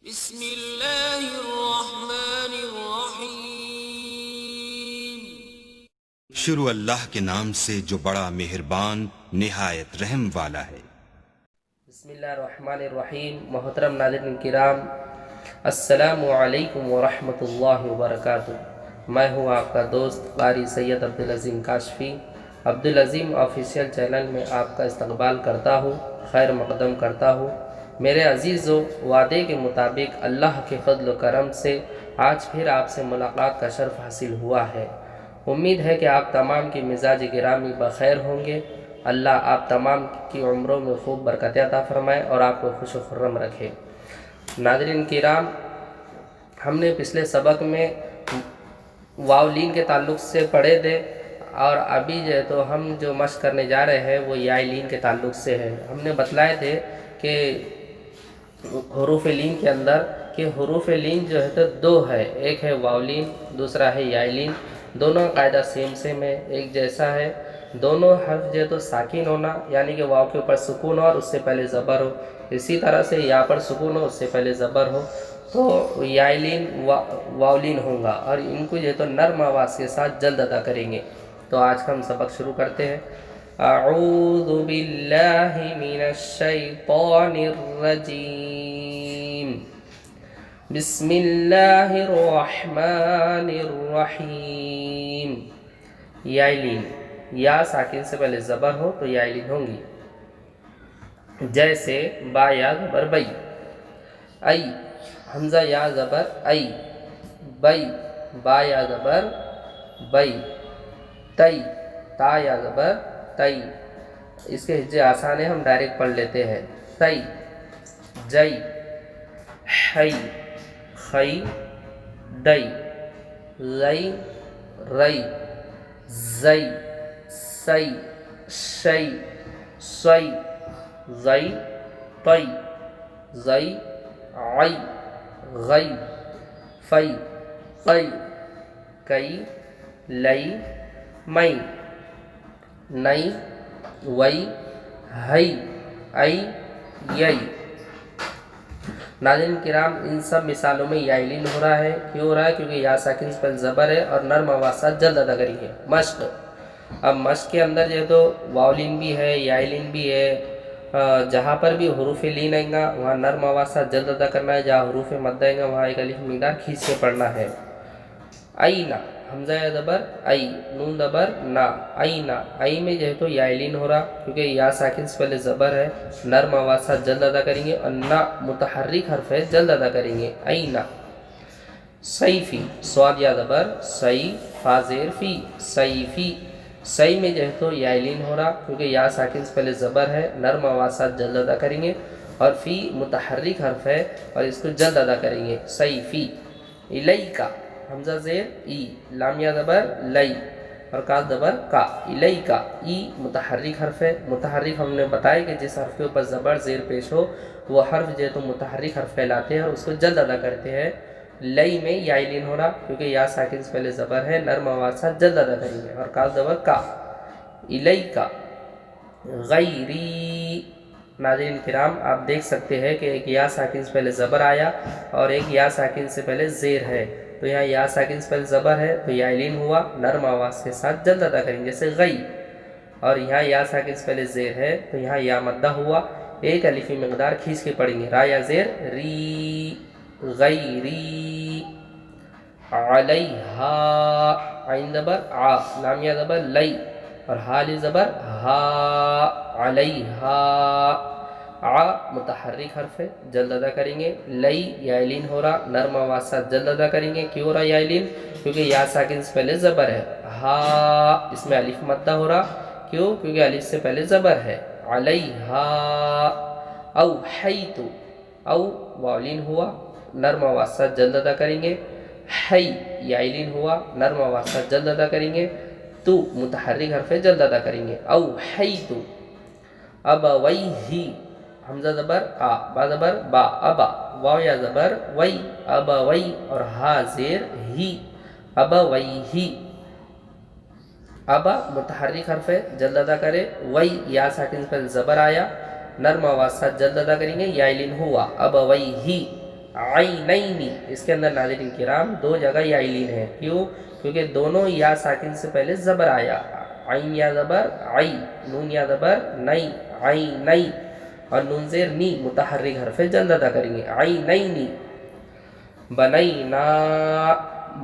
بسم اللہ الرحمن الرحیم۔ شروع اللہ کے نام سے جو بڑا مہربان نہایت رحم والا ہے۔ بسم اللہ الرحمن الرحیم۔ محترم ناظرین کرام، السلام علیکم ورحمۃ اللہ وبرکاتہ۔ میں ہوں آپ کا دوست قاری سید عبدالعظیم کاشفی۔ عبدالعظیم آفیشیل چینل میں آپ کا استقبال کرتا ہوں، خیر مقدم کرتا ہوں۔ میرے عزیزو، وعدے کے مطابق اللہ کے فضل و کرم سے آج پھر آپ سے ملاقات کا شرف حاصل ہوا ہے۔ امید ہے کہ آپ تمام کی مزاج گرامی بخیر ہوں گے۔ اللہ آپ تمام کی عمروں میں خوب برکت عطا فرمائے اور آپ کو خوش و خرم رکھے۔ ناظرین کرام، ہم نے پچھلے سبق میں واولین کے تعلق سے پڑھے تھے، اور ابھی جو ہے تو ہم جو مشق کرنے جا رہے ہیں وہ یائلین کے تعلق سے ہے۔ ہم نے بتلائے تھے کہ حروف لین کے اندر کہ حروف لین جو ہے تو دو ہے، ایک ہے واولین، دوسرا ہے یائلین۔ دونوں قاعدہ سیم ہے، ایک جیسا ہے۔ دونوں حرف جو ہے تو ساکن ہونا، یعنی کہ واو کے اوپر سکون ہو اور اس سے پہلے زبر ہو، اسی طرح سے یا پر سکون ہو اس سے پہلے زبر ہو، تو یائلین واولین ہوں گا، اور ان کو جو ہے تو نرم آواز کے ساتھ جلد ادا کریں گے۔ تو آج کا ہم سبق شروع کرتے ہیں۔ اعوذ باللہ من الشیطان الرجیم، بسم اللہ الرحمن الرحیم۔ یائلین، یا ساکن سے پہلے زبر ہو تو یائلین ہوں گی، جیسے با یا زبر بئی، ای، حمزہ یا زبر ای، بئی، با یا زبر بئی، تئی، تا یا زبر تئی۔ اس کے ہجے آسان ہیں، ہم ڈائریکٹ پڑھ لیتے ہیں۔ تئی، جئی، حی، خی، ڈئی، غی، رئی، زئی، سئی، شئی، سئی، زئی، طئی، زئی، عئی، غی، فئی، قئی، کئی، لئی، مئی، نئی، وئی، ہئی، ای، یئی۔ ناظرین کرام، ان سب مثالوں میں یائلین ہو رہا ہے۔ کیوں ہو رہا ہے؟ کیونکہ یا ساکن سے پہلے زبر ہے اور نرم آواز ساتھ جلد ادا کریں گے۔ مشق، اب مشق کے اندر جو ہے تو واولین بھی ہے، یائلین بھی ہے۔ جہاں پر بھی حروف لین آئیں گا وہاں نرم آواز ساتھ جلد ادا کرنا ہے، جہاں حروف مد آئیں گا وہاں ایک الف مقدار کھینچ کے پڑھنا ہے۔ اینا، حمزہ یا زبر ای، نون زبر نا، اینا، ای میں جو ہے تو یائلین ہو رہا کیونکہ یا ساکن سے پہلے زبر ہے، نرم آواز ساتھ جلد ادا کریں گے، اور نا متحرک حرف ہے، جلد ادا کریں گے۔ اینا، سیفی، سواد یا زبر سی، فا زیر فی، سیفی۔ سی میں جو ہے تو یائلین ہو رہا کیونکہ یا ساکن سے پہلے زبر ہے، نرم آواز ساتھ جلد ادا کریں گے، اور فی متحرک حرف ہے اور اس کو جلد ادا کریں گے، سیفی۔ الیکا، حمزہ زیر ای، لام یا زبر لئی، اور کاف زبر کا، الیکا، ای متحرک حرف ہے۔ متحرک ہم نے بتایا کہ جس حرف کے اوپر زبر زیر پیش ہو وہ حرف جو ہے تو متحرک حرف کہلاتے ہیں اور اس کو جلد ادا کرتے ہیں۔ لئی میں یائلین ہو رہا کیونکہ یا ساکن سے پہلے زبر ہے، نرم آواز ساتھ جلد ادا کریں گے، اور کاف زبر کا، الیکا۔ غیری، ناظرین کرام آپ دیکھ سکتے ہیں کہ ایک یا ساکن سے پہلے زبر آیا اور ایک یا ساکن سے پہلے زیر ہے، تو یہاں یا ساکن سے پہلے زبر ہے تو یائلین ہوا، نرم آواز کے ساتھ جلد ادا کریں گے، جیسے غی، اور یہاں یا ساکن سے پہلے زیر ہے تو یہاں یا مدہ ہوا، ایک الفی مقدار کھینچ کے پڑھیں گے، را یا زیر ری، غیری۔ علیہا، عین زبر آ، لام یا زبر لئی، اور حال زبر ہا، علیہا۔ آ متحرک حرف ہے، جلد ادا کریں گے۔ لئی یائلین ہو رہا، نرم آواز ساتھ جلد ادا کریں گے۔ کیوں ہو رہا یائلین؟ کیونکہ یا ساکن سے پہلے زبر ہے۔ ہا، اس میں الف مدہ ہو رہا، کیوں؟ کیونکہ الف سے پہلے زبر ہے۔ علیہا۔ اوحیت، او واولین ہوا، نرم آواز ساتھ جلد ادا کریں گے۔ حی یائلین ہوا، نرم آواز ساتھ جلد ادا کریں گے۔ تو متحرک حرف ہے، جلد ادا کریں گے۔ اوحیت۔ ابویہ، حمزہ زبر آ، با زبر با، ابا، واو یا زبر وی، ابوی، اور ہا زیر ہی، ابویہ۔ ابا متحرک حرف ہے، جلد ادا کرے۔ وی یا ساکن سے پہلے زبر آیا، نرم آواز ساتھ جلد ادا کریں گے، یائلین ہوا، ابویہ، आइनैनी, इसके अंदर नाज़रीन किराम दो जगह या आइलीन है। क्यों? क्योंकि दोनों या साकिन से पहले ज़बर आया, आइन या ज़बर आई, नून या ज़बर नई, आई नई, और नून ज़ेर नी, मुतहर्रिक हरफ जल्द अदा करेंगे, आई नई नी। बनैना,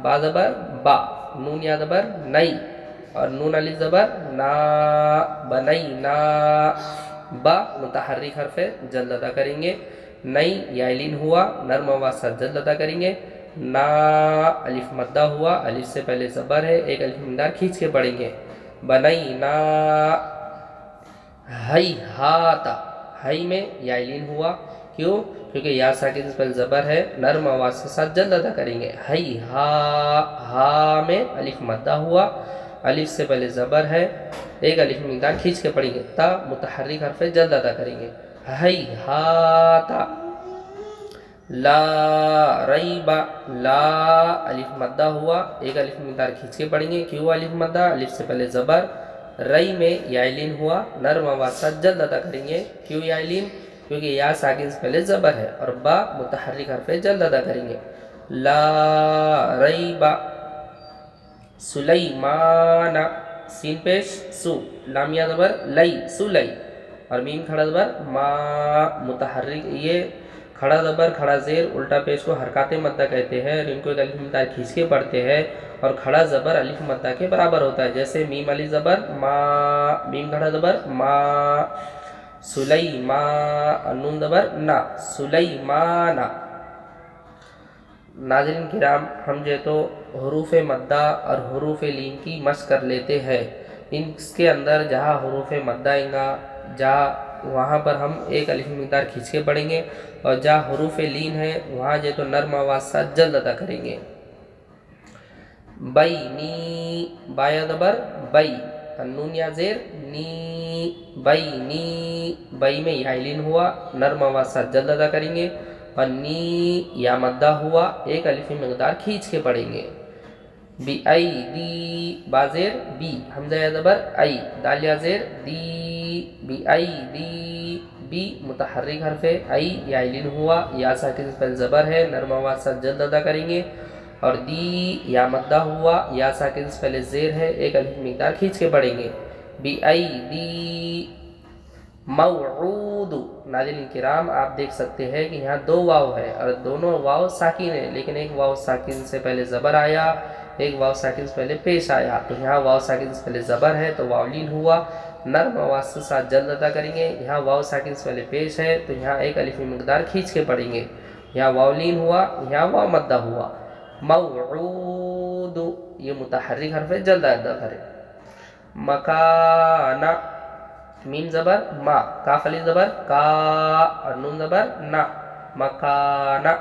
बा ज़बर बा, नून या ज़बर नई, और नून अलिफ ज़बर ना, बनैना, बा मुतहर्रिक हरफ जल्द अदा करेंगे। नई या आइलीन हुआ, नर्म आवाज़ साथ जल्द अदा करेंगे। ना, अलिफ मद्दा हुआ, अलिफ से पहले ज़बर है, एक अलिफ मिकदार खींच के पढ़ेंगे। बनैना, हई हाता, हई में या आइलीन हुआ। क्यों? क्योंकि या साकिन से पहले ज़बर है, नर्म आवाज़ के साथ जल्द अदा करेंगे। हई हा में अलिफ मद्दा हुआ, अलिफ से पहले ज़बर है, एक अलिफ मिकदार खींच के पढ़ेंगे। ता मुतहर्रिक हरफ जल्द अदा करेंगे। हई हाता। ला रईबा, ला अलिफ मद्दा हुआ, एक अलिफ मिकदार खींच के पढ़ेंगे। क्यों अलिफ मद्दा? अलिफ से पहले ज़बर, रई में या आइलीन हुआ, नर्म आवाज़ साथ जल्द अदा करेंगे। क्यों या आइलीन? क्योंकि या साकिन से पहले ज़बर है, और बा मुतहर्रिक हरफ जल्द अदा करेंगे। ला रईबा। सुलैमाना, सीन पेश सु, लाम या ज़बर लई, सुलई, और मीम खड़ा ज़बर मा, मुतहर्रिक। ये खड़ा ज़बर खड़ा ज़ेर उल्टा पेश को हरकाते मद्दा कहते हैं, और इनको एक अलिफ मिकदार खींच के पढ़ते हैं, और खड़ा ज़बर अलिफ मद्दा के बराबर होता है। जैसे मीम अलिफ ज़बर मा, मीम खड़ा ज़बर मा, सुलैमा, नून ज़बर ना, सुलैमाना। नाज़रीन किराम, हम जो तो हुरूफ़ मद्दा और हुरूफ़ लीन की मश्क कर लेते हैं। इसके अंदर जहाँ हुरूफ़ मद्दा आएगा, जहाँ वहाँ पर हम एक अलिफ मिकदार खींच के पढ़ेंगे, और जहाँ हुरूफ़ लीन है वहाँ जो तो नर्म आवाज़ साथ जल्द अदा करेंगे। बैनी, बाया ज़बर बई, नून या ज़ेर नी, बैनी, बई में या आइलीन हुआ, नर्म आवाज़ साथ जल्द अदा करेंगे। और नी या मद्दा हुआ, एक अलिफ मिकदार खींच के पढ़ेंगे। बी आई दी, बाज़ेर बी, हमज़ा या ज़बर आई, दाल या ज़ेर दी, बी आई दी, बी मुतहर्रिक हरफे आई या आइलीन हुआ, या साकिन से पहले ज़बर है, नर्म आवाज़ साथ जल्द अदा करेंगे। और दी या मद्दा हुआ, या साकिन से पहले ज़ेर है, एक अलिफ मिकदार खींच के पढ़ेंगे। बी आई दी मौऊदु। नाज़रीन किराम, आप देख सकते हैं कि यहाँ दो वाव है, और दोनों वाव साकिन है, लेकिन एक वाव साकिन से पहले ज़बर आया, एक वाव साकिन से पहले पेश आया। तो यहाँ वाव साकिन से पहले ज़बर है तो वावलीन हुआ, नर्म आवाज़ के साथ जल्द अदा करेंगे। यहाँ वाव साकिन से पहले पेश है तो यहाँ एक अलिफ मिकदार खींच के पढ़ेंगे। यहाँ वावलीन हुआ, यहाँ वाव मद्दा हुआ। मौऊदु, ये मुतहर्रिक हरफ जल्द अदा करें। मकाना, मीम ज़बर मा, काफ अलिफ ज़बर का, और नून ज़बर ना, मकाना।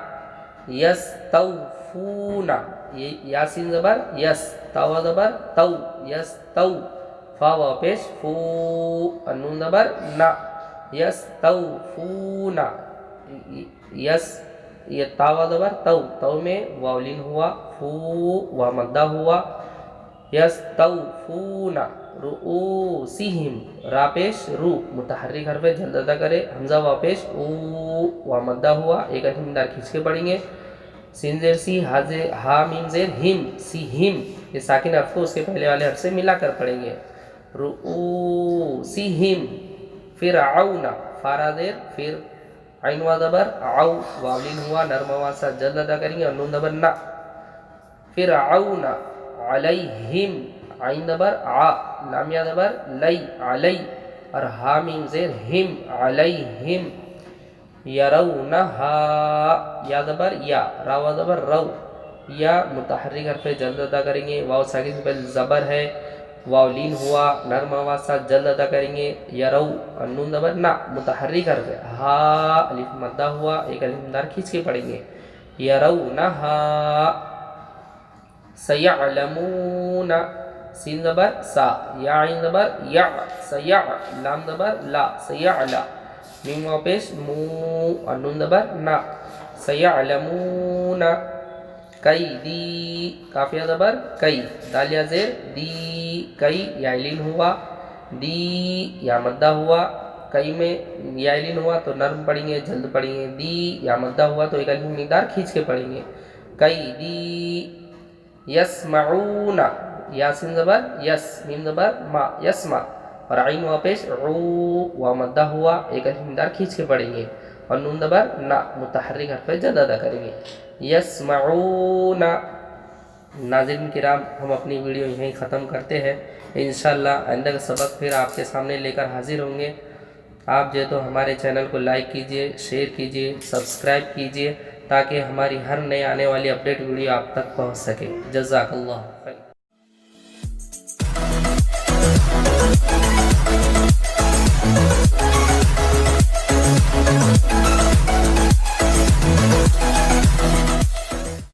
यस्तौफूना, ये यासीन ज़बर यस, तावा ज़बर तौ, यस्तौ, फा वाव पेश फू, और नून ज़बर ना, यस्तौफूना। यस, ये तावा ज़बर तौ, तौ में वावलीन हुआ, फू वा मद्दा हुआ। यस्तौफूना रुऊसिहिम, रा पेश रू, मुतहर्रिक हरफ जल्द अदा करे। हमज़ा वा पेश ऊ, वा मद्दा हुआ, एक अलिफ मिकदार खींच के पढ़ेंगे। सीन ज़ेर सी, हा मीम ज़ेर हिम, सी हिम, ये साकिन हर्फ को उसके पहले वाले हर्फ से मिलाकर पढ़ेंगे। रुऊसिहिम। फिर औना, फारा ज़ेर फिर, आइन वा ज़बर आउ, वावलीन हुआ, नर्म आवाज़ साथ जल्द अदा करेंगे, और नून ज़बर ना। फिर औना अलैहिम, आइन ज़बर आ, लाम या ज़बर लई, अलई, और हा मीम ज़ेर हिम, अलैहिम। यरौनहा, या ज़बर या, रा वा ज़बर रौ, या मुतहर्रिक हरफ जल्द अदा करेंगे। वाव साकिन से पहले ज़बर है, वावलीन हुआ, नर्म आवाज़ साथ जल्द अदा करेंगे। यरौ, और नून ज़बर ना, मुतहर्रिक हरफ है। हा अलिफ मद्दा हुआ, एक अलिफ मिकदार खींच के पढ़ेंगे। यरौनहा। सयअलमूना, सीन ज़बर सा, या आइन ज़बर या, सया, लाम ज़बर ला, सयअला, मीम वाव पेश मू, और नून ज़बर ना, सयअलमूना। कैदी, काफ या ज़बर कई, दाल या ज़ेर दी, कई या आइलीन हुआ, दी या मद्दा हुआ, कई में या इलिन हुआ तो नर्म पढ़ेंगे, जल्द पढ़ेंगे। दी या मद्दा हुआ तो एक अलिफ मिकदार खींच के पढ़ेंगे। कई दी यस्माऊना, यासिन ज़बर यस, मीम ज़बर मा, यस्मा। और आइन हुआ पेश ऊ, व मद्दा हुआ एक अलिफ मिकदार खींच के पढ़ेंगे। और नून ज़बर ना, मुतहर्रिक हर्फ पे जद अदा करेंगे। यस्माऊना। नाज़रीन किराम, हम अपनी वीडियो यहीं ख़त्म करते हैं। इंशाअल्लाह आइंदा का सबक फिर आपके सामने लेकर हाजिर होंगे। आप जो तो हमारे चैनल को लाइक कीजिए, शेयर कीजिए, सब्सक्राइब कीजिए, ताकि हमारी हर नई आने वाली अपडेट वीडियो आप तक पहुंच सके। जज़ाकल्लाह खैर।